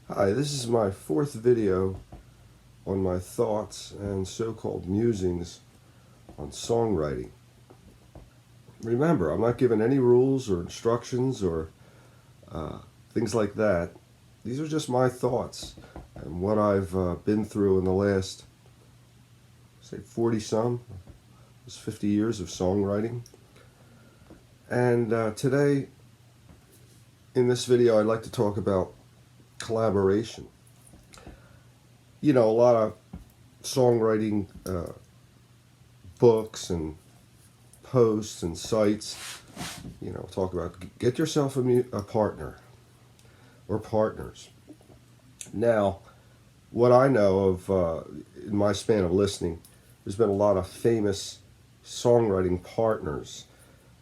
Hi, this is my fourth video on my thoughts and so-called musings on songwriting. Remember, I'm not giving any rules or instructions or things like that. These are just my thoughts and what I've been through in the last, say, 40-some, 50 years of songwriting. And today, in this video, I'd like to talk about collaboration. You know, a lot of songwriting books and posts and sites, talk about get yourself a partner or partners. Now, what I know of in my span of listening, there's been a lot of famous songwriting partners.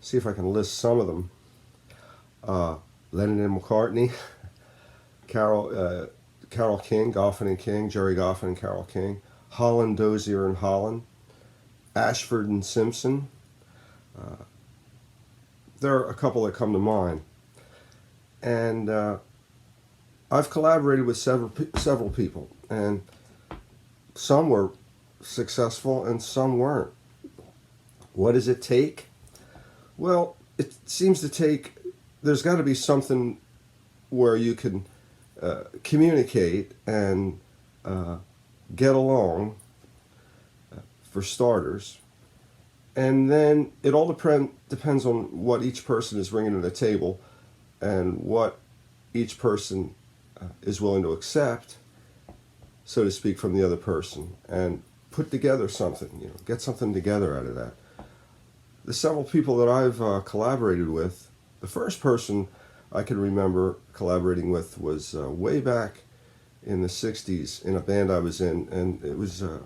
See if I can list some of them. Lennon and McCartney, Carole King, Goffin and King, Jerry Goffin and Carole King, Holland, Dozier and Holland, Ashford and Simpson. There are a couple that come to mind. And I've collaborated with several people, and some were successful and some weren't. What does it take? Well, it seems to take, there's got to be something where you can communicate and get along, for starters. And then it all depends on what each person is bringing to the table and what each person is willing to accept, so to speak, from the other person, and put together something, get something together out of that. The several people that I've collaborated with, the first person I can remember collaborating with was way back in the 60s in a band I was in, and it was a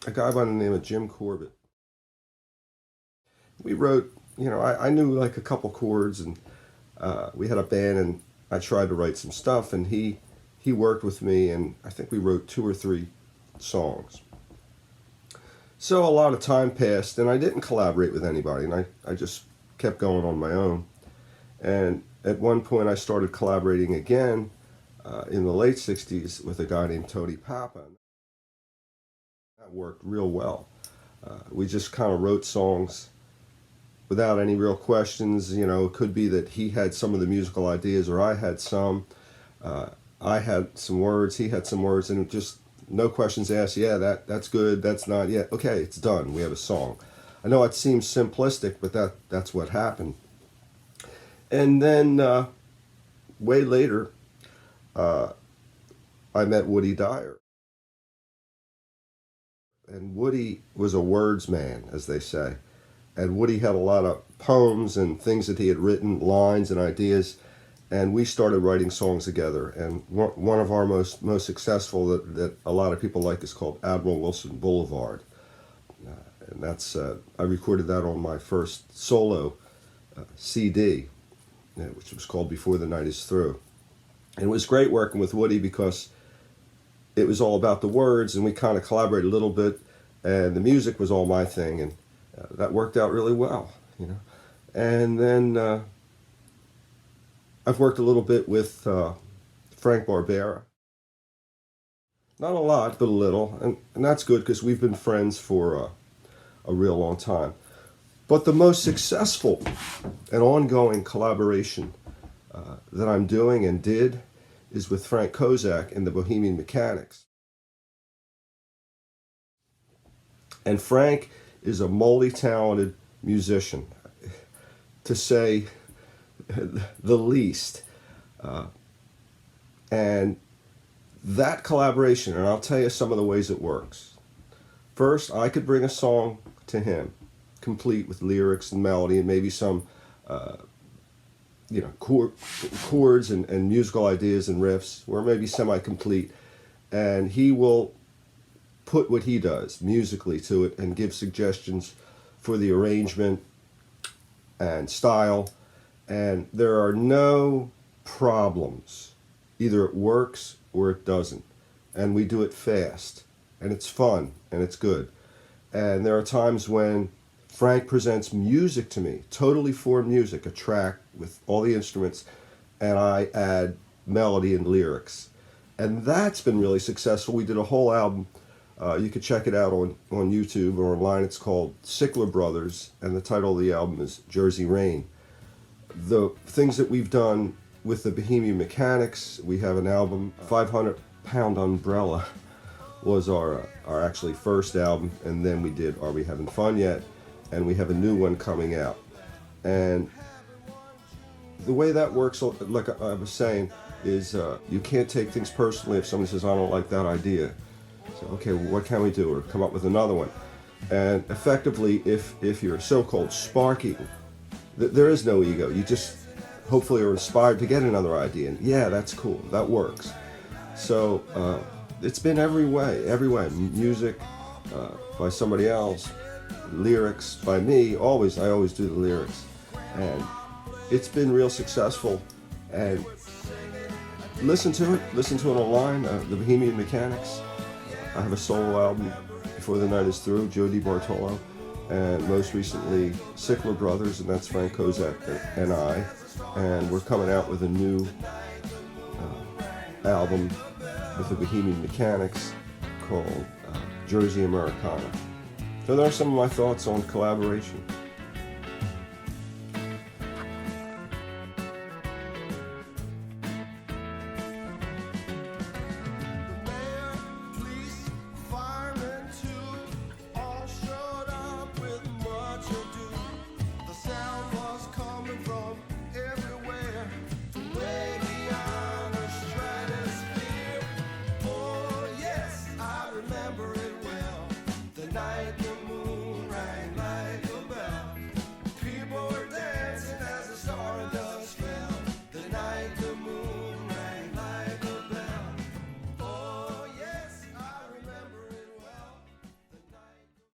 guy by the name of Jim Corbett. We wrote, I knew like a couple chords, and we had a band, and I tried to write some stuff, and he worked with me, and I think we wrote 2 or 3 songs. So a lot of time passed, and I didn't collaborate with anybody, and I just kept going on my own. And at one point I started collaborating again in the late 60s with a guy named Tony Papa. That worked real well. We just kind of wrote songs without any real questions. It could be that he had some of the musical ideas or I had some. I had some words, he had some words, and just no questions asked. Yeah, that's good, that's not, yeah, okay, it's done, we have a song. I know it seems simplistic, but that's what happened. And then way later, I met Woody Dyer. And Woody was a words man, as they say. And Woody had a lot of poems and things that he had written, lines and ideas. And we started writing songs together. And one of our most successful that a lot of people like is called Admiral Wilson Boulevard. And that's, I recorded that on my first solo CD, which was called Before the Night Is Through. And it was great working with Woody because it was all about the words, and we kind of collaborated a little bit, and the music was all my thing, and that worked out really well, And then I've worked a little bit with Frank Barbera. Not a lot, but a little, and that's good because we've been friends for a real long time. But the most successful and ongoing collaboration that I'm doing and did is with Frank Kozak and the Bohemian Mechanics. And Frank is a multi-talented musician, to say the least. And that collaboration, and I'll tell you some of the ways it works. First, I could bring a song to him, complete with lyrics and melody and maybe some chords and musical ideas and riffs, or maybe semi-complete, and he will put what he does musically to it and give suggestions for the arrangement and style, and there are no problems. Either it works or it doesn't, and we do it fast, and it's fun, and it's good. And there are times when Frank presents music to me, totally formed music, a track with all the instruments, and I add melody and lyrics. And that's been really successful. We did a whole album. You could check it out on YouTube or online. It's called Sickler Brothers, and the title of the album is Jersey Rain. The things that we've done with the Bohemian Mechanics, we have an album, 500 Pound Umbrella was our actually first album, and then we did Are We Having Fun Yet? And we have a new one coming out. And the way that works, like I was saying, is you can't take things personally if somebody says, I don't like that idea. So, okay, well, what can we do? Or come up with another one. And effectively, if you're so-called sparky, there is no ego. You just hopefully are inspired to get another idea. And yeah, that's cool. That works. So it's been every way. Music by somebody else, lyrics by me. I always do the lyrics. And it's been real successful. And listen to it online, the Bohemian Mechanics. I have a solo album, Before the Night is Through, Joe DiBartolo, and most recently Sickler Brothers, and that's Frank Kozak and I. And we're coming out with a new album with the Bohemian Mechanics called Jersey Americana. So there are some of my thoughts on collaboration.